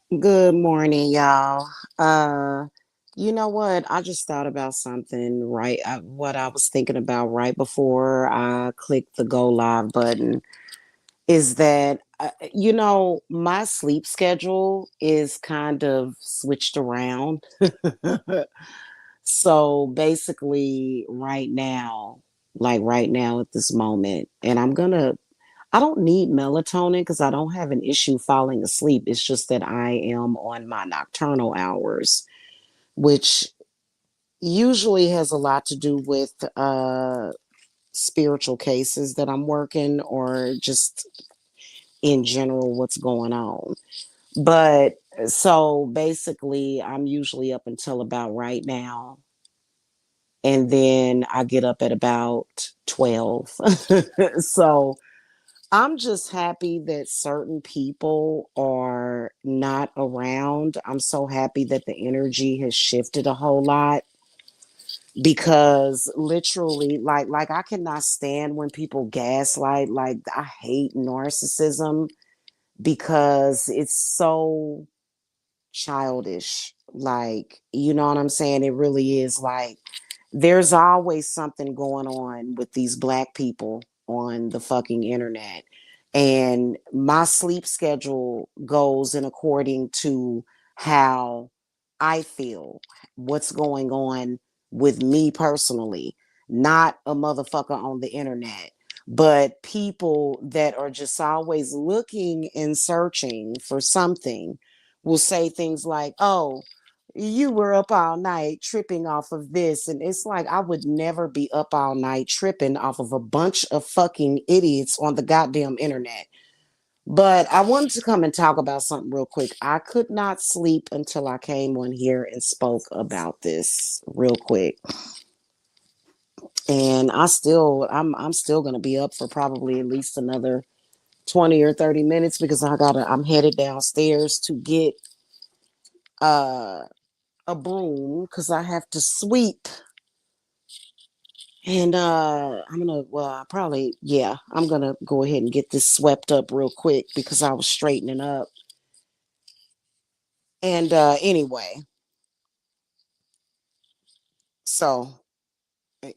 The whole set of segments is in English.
Good morning, y'all. Uh, you know what? I just thought about something, right? What I was thinking about right before I clicked the go live button is that, my sleep schedule is kind of switched around. So basically, right now at this moment, and I don't need melatonin because I don't have an issue falling asleep. It's just that I am on my nocturnal hours, which usually has a lot to do with spiritual cases that I'm working or just in general what's going on. But so basically, I'm usually up until about right now. And then I get up at about 12. So I'm just happy that certain people are not around. I'm so happy that the energy has shifted a whole lot because literally like I cannot stand when people gaslight. Like I hate narcissism because it's so childish. Like, you know what I'm saying? It really is like there's always something going on with these black people on the fucking internet. And my sleep schedule goes in according to how I feel, what's going on with me personally, not a motherfucker on the internet, but people that are just always looking and searching for something will say things like, oh, you were up all night tripping off of this. And it's like, I would never be up all night tripping off of a bunch of fucking idiots on the goddamn internet. But I wanted to come and talk about something real quick. I could not sleep until I came on here and spoke about this real quick. And I'm still gonna be up for probably at least another 20 or 30 minutes because I'm headed downstairs to get uh a broom because I have to sweep. And I probably, yeah, I'm gonna go ahead and get this swept up real quick because I was straightening up. And anyway, so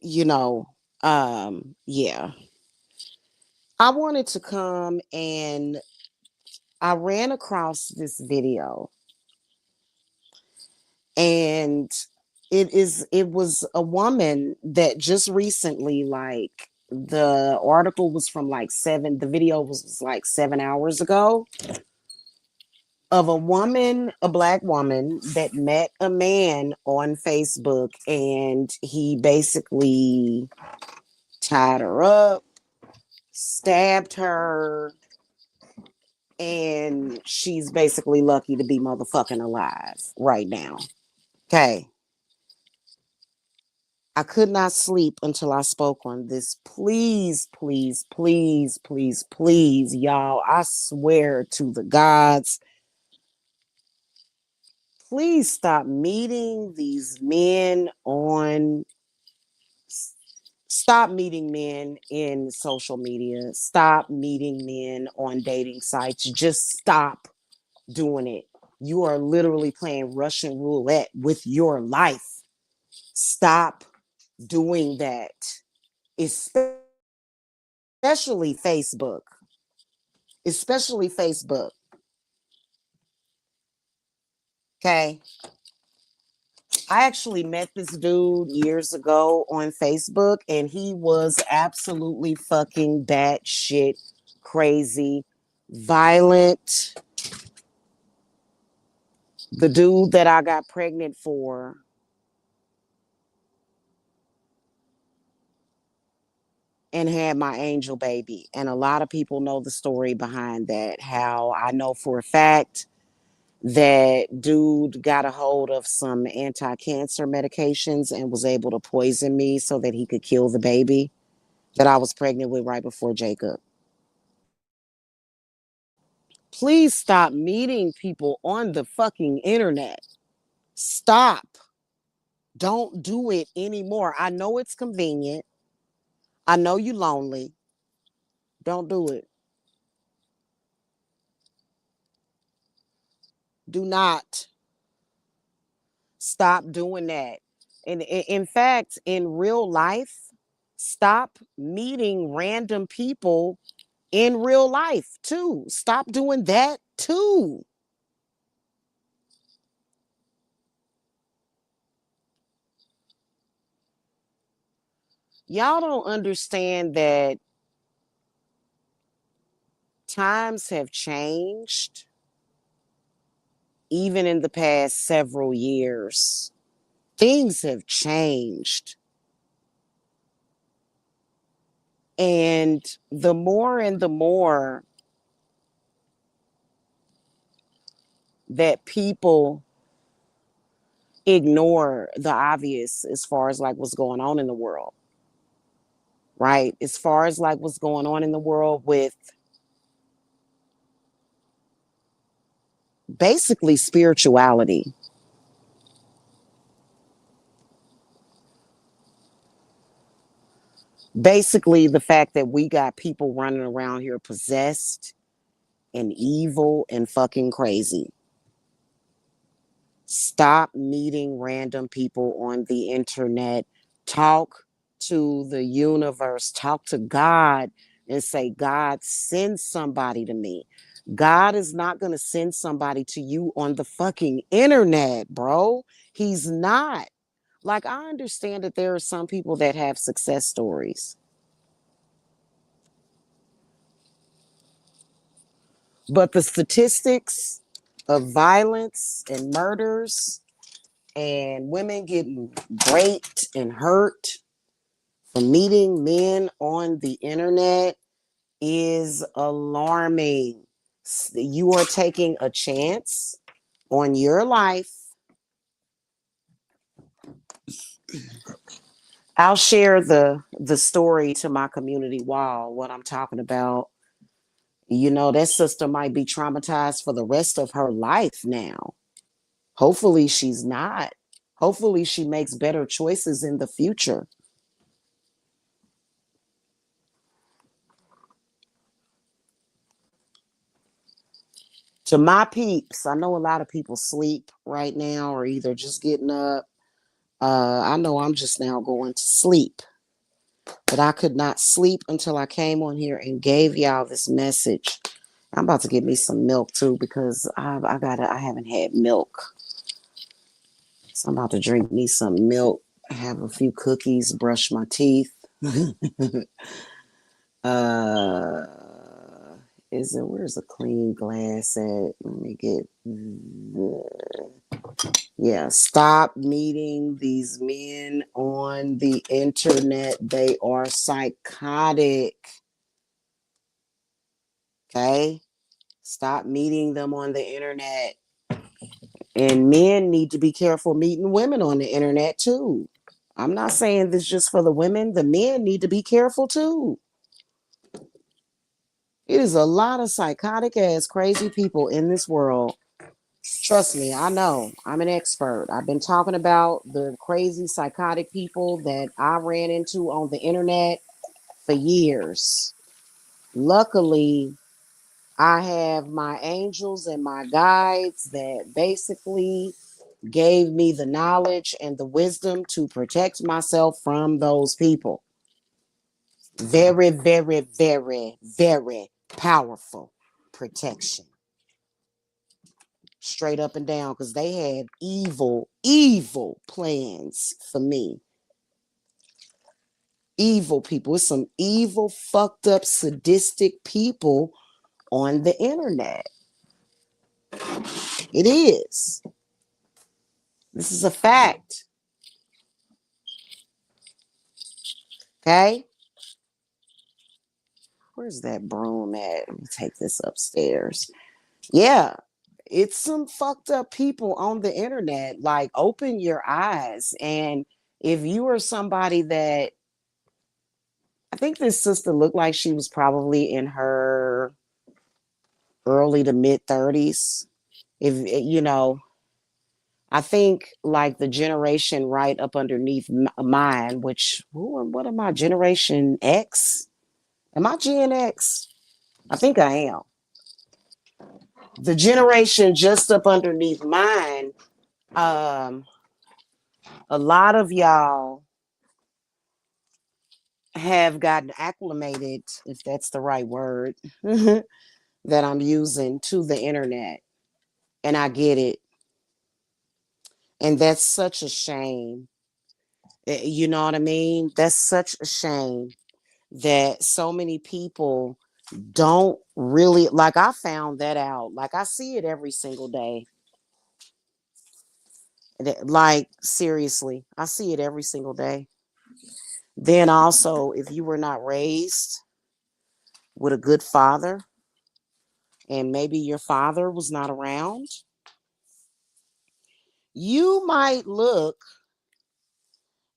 you know, yeah. I wanted to come and I ran across this video and it was a woman that just recently, like, the article was from like the video was like 7 hours ago, of a woman, a black woman that met a man on Facebook, and he basically tied her up, stabbed her, and she's basically lucky to be motherfucking alive right now. Okay. I could not sleep until I spoke on this. Please, please, please, please, please, y'all. I swear to the gods, please stop meeting these men on. Stop meeting men in social media. Stop meeting men on dating sites. Just stop doing it. You are literally playing Russian roulette with your life. Stop doing that. Especially Facebook. Especially Facebook. Okay. I actually met this dude years ago on Facebook, and he was absolutely fucking batshit crazy, violent. The dude that I got pregnant for and had my angel baby. And a lot of people know the story behind that. How I know for a fact that dude got a hold of some anti-cancer medications and was able to poison me so that he could kill the baby that I was pregnant with right before Jacob. Please stop meeting people on the fucking internet. Stop. Don't do it anymore. I know it's convenient. I know you lonely. Don't do it. Do not stop doing that. And in fact, in real life, stop meeting random people in real life too. Stop doing that too. Y'all don't understand that times have changed even in the past several years. Things have changed. And the more that people ignore the obvious as far as like what's going on in the world, right? As far as like what's going on in the world with basically spirituality. Basically, the fact that we got people running around here possessed and evil and fucking crazy. Stop meeting random people on the internet. Talk to the universe, talk to God and say, God, send somebody to me. God is not going to send somebody to you on the fucking internet, bro. He's not. Like, I understand that there are some people that have success stories, but the statistics of violence and murders and women getting raped and hurt from meeting men on the internet is alarming. You are taking a chance on your life. I'll share the story to my community wall, what I'm talking about. You know, that sister might be traumatized for the rest of her life now. Hopefully she's not. Hopefully she makes better choices in the future. To my peeps, I know a lot of people sleep right now or either just getting up. I know I'm just now going to sleep, but I could not sleep until I came on here and gave y'all this message. I'm about to get me some milk too because I haven't had milk, so I'm about to drink me some milk, have a few cookies, brush my teeth. uh, is it where's a clean glass at? Let me get. Yeah, stop meeting these men on the internet. They are psychotic. Okay? Stop meeting them on the internet. And men need to be careful meeting women on the internet too. I'm not saying this just for the women. The men need to be careful too. It is a lot of psychotic ass crazy people in this world. Trust me, I know. I'm an expert. I've been talking about the crazy psychotic people that I ran into on the internet for years. Luckily, I have my angels and my guides that basically gave me the knowledge and the wisdom to protect myself from those people. Very, very, very, very powerful protection. Straight up and down, because they had evil, evil plans for me. Evil people. It's some evil, fucked up, sadistic people on the internet. It is. This is a fact. Okay? Where's that broom at? Let me take this upstairs. Yeah, it's some fucked up people on the internet. Like, open your eyes. And if you are somebody that, I think this sister looked like she was probably in her early to mid 30s. If, you know, I think like the generation right up underneath mine, which, what am I, Generation X? Am I Gen X? I think I am. The generation just up underneath mine, um, a lot of y'all have gotten acclimated, if that's the right word, that I'm using, to the internet. And I get it. And that's such a shame. You know what I mean? That's such a shame that so many people don't really, like, I found that out. Like, I see it every single day. Like, seriously, I see it every single day. Then also, if you were not raised with a good father, and maybe your father was not around, you might look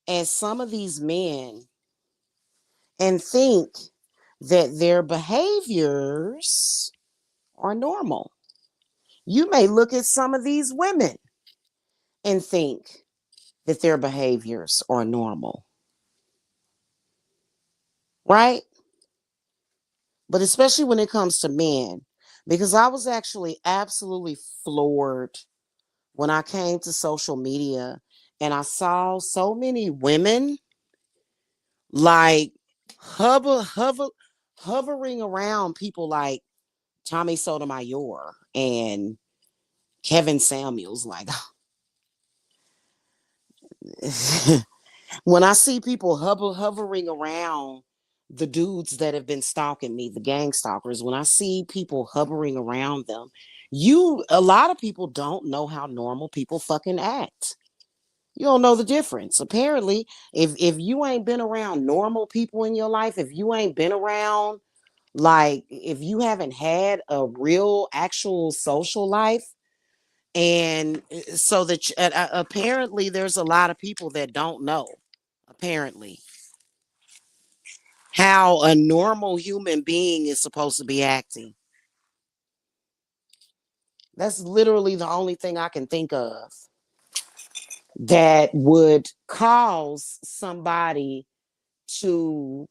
at some of these men and think that their behaviors are normal. You may look at some of these women and think that their behaviors are normal, right? But especially when it comes to men, because I was actually absolutely floored when I came to social media and I saw so many women like hover, hover, hovering around people like Tommy Sotomayor and Kevin Samuels. Like, when I see people hovering around the dudes that have been stalking me, the gang stalkers, when I see people hovering around them, a lot of people don't know how normal people fucking act. You don't know the difference. Apparently, if you ain't been around normal people in your life, if you ain't been around, like, if you haven't had a real actual social life, and so that apparently there's a lot of people that don't know, apparently, how a normal human being is supposed to be acting. That's literally the only thing I can think of that would cause somebody to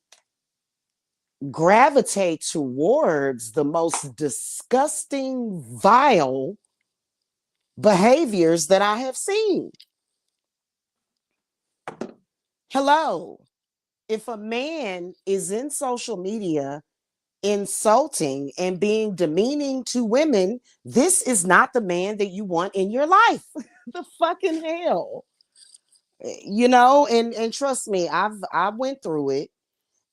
gravitate towards the most disgusting, vile behaviors that I have seen. Hello. If a man is in social media insulting and being demeaning to women, this is not the man that you want in your life. The fucking hell. You know, and trust me, I went through it,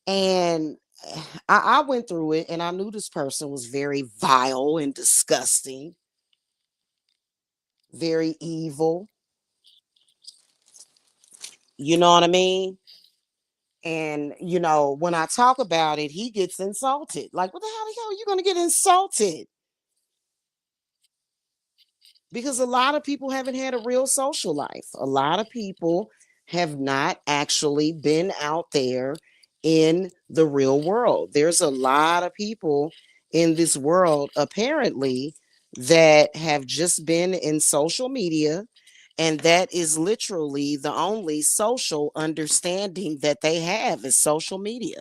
and I went through it, and I knew this person was very vile and disgusting, very evil. You know what I mean? And when I talk about it, he gets insulted. Like, what the hell are you gonna get insulted? Because a lot of people haven't had a real social life. A lot of people have not actually been out there in the real world. There's a lot of people in this world, apparently, that have just been in social media, and that is literally the only social understanding that they have is social media.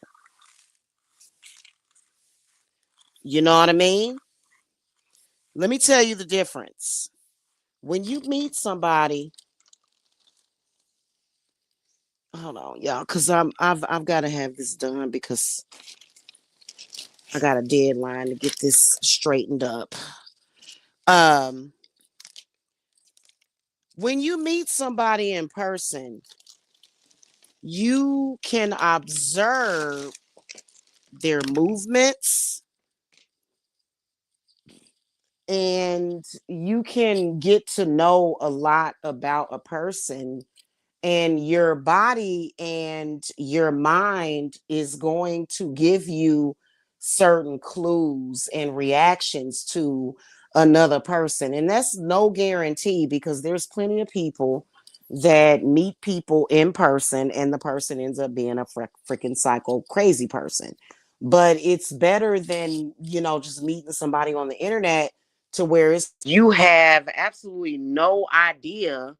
You know what I mean? Let me tell you the difference. When you meet somebody, hold on, y'all, because I've got to have this done because I got a deadline to get this straightened up. Um, when you meet somebody in person, you can observe their movements, and you can get to know a lot about a person, and your body and your mind is going to give you certain clues and reactions to another person. And that's no guarantee, because there's plenty of people that meet people in person and the person ends up being a freaking psycho crazy person. But it's better than just meeting somebody on the internet, to where you have absolutely no idea,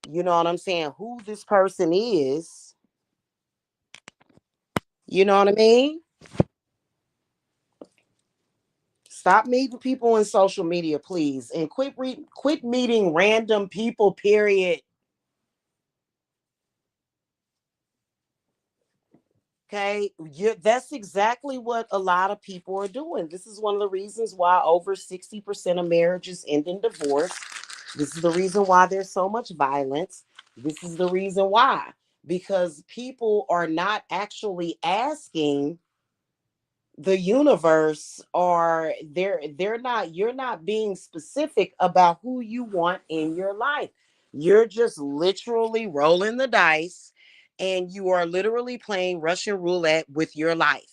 you know what I'm saying, who this person is. You know what I mean? Stop meeting people in social media, please, and quit meeting random people. Period. Okay, that's exactly what a lot of people are doing. This is one of the reasons why over 60% of marriages end in divorce. This is the reason why there's so much violence. This is the reason why. Because people are not actually asking the universe, or they're not, you're not being specific about who you want in your life. You're just literally rolling the dice, and you are literally playing Russian roulette with your life.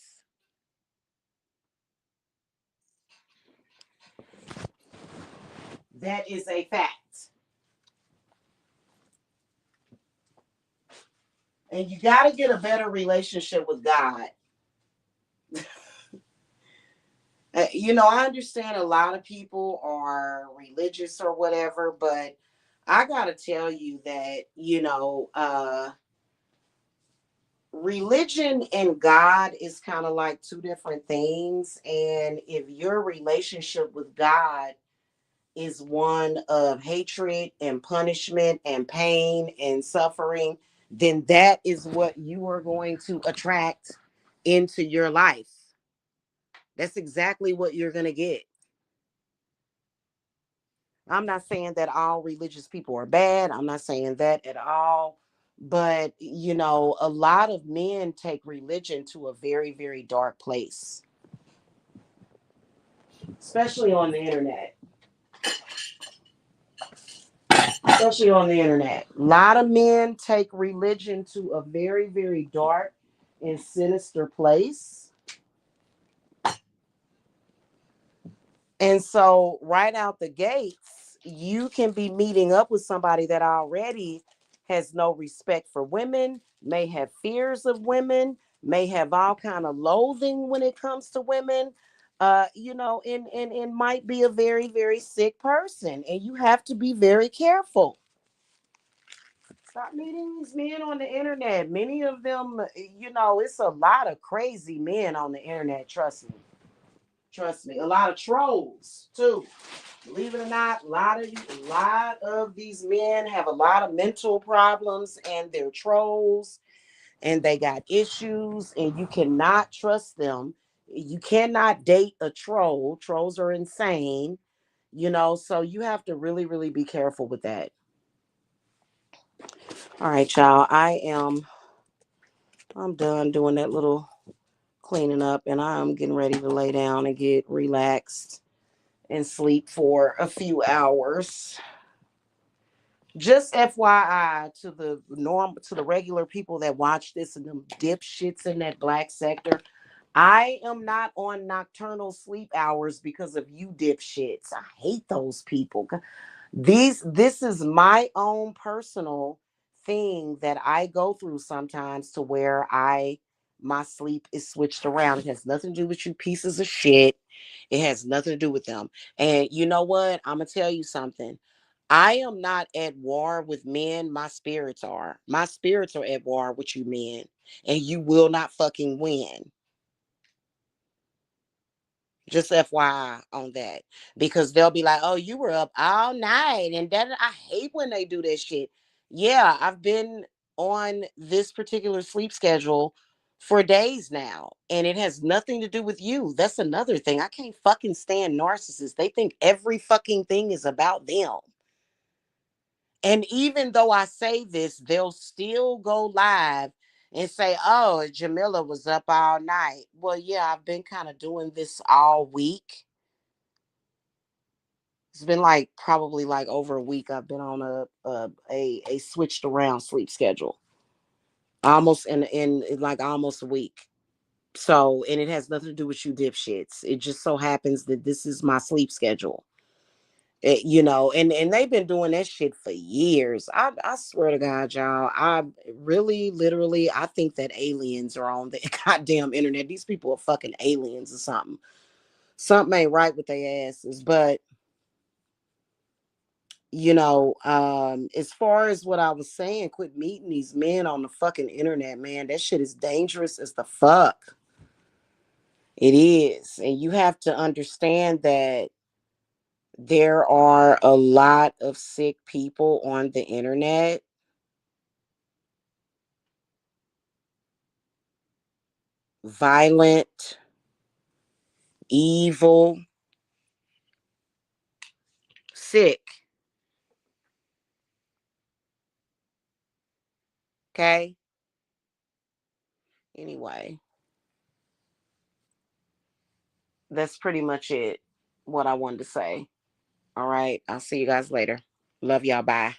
That is a fact. And you got to get a better relationship with God. I understand a lot of people are religious or whatever, but I got to tell you that, religion and God is kind of like two different things. And if your relationship with God is one of hatred and punishment and pain and suffering, then that is what you are going to attract into your life. That's exactly what you're going to get. I'm not saying that all religious people are bad. I'm not saying that at all. But, a lot of men take religion to a very, very dark place, especially on the internet. Especially on the internet. A lot of men take religion to a very, very dark and sinister place. And so, right out the gates, you can be meeting up with somebody that already has no respect for women, may have fears of women, may have all kind of loathing when it comes to women, and might be a very, very sick person. And you have to be very careful. Stop meeting these men on the internet. Many of them, it's a lot of crazy men on the internet. Trust me. Trust me. A lot of trolls too. Believe it or not, a lot of these men have a lot of mental problems, and they're trolls, and they got issues, and you cannot trust them. You cannot date a troll. Trolls are insane, so you have to really, really be careful with that. All right, y'all. I'm done doing that little cleaning up, and I'm getting ready to lay down and get relaxed and sleep for a few hours. Just FYI to the regular people that watch this and them dipshits in that black sector, I am not on nocturnal sleep hours because of you dipshits. I hate those people. This is my own personal thing that I go through sometimes, to where I my sleep is switched around. It has nothing to do with you pieces of shit. It has nothing to do with them. And you know what? I'm gonna tell you something. I am not at war with men. My spirits are. My spirits are at war with you men. And you will not fucking win. Just FYI on that. Because they'll be like, oh, you were up all night. And that, I hate when they do that shit. Yeah, I've been on this particular sleep schedule for days now. And it has nothing to do with you. That's another thing. I can't fucking stand narcissists. They think every fucking thing is about them. And even though I say this, they'll still go live and say, oh, Jamila was up all night. Well, yeah, I've been kind of doing this all week. It's been like probably like over a week. I've been on a switched around sleep schedule, almost in like almost a week. So, and it has nothing to do with you dipshits. It just so happens that this is my sleep schedule. And they've been doing that shit for years. I swear to God, y'all, I really, literally, I think that aliens are on the goddamn internet. These people are fucking aliens or something. Something ain't right with their asses. But as far as what I was saying, quit meeting these men on the fucking internet, man. That shit is dangerous as the fuck. It is. And you have to understand that there are a lot of sick people on the internet. Violent, evil, sick. Okay. Anyway, that's pretty much it. What I wanted to say. All right. I'll see you guys later. Love y'all. Bye.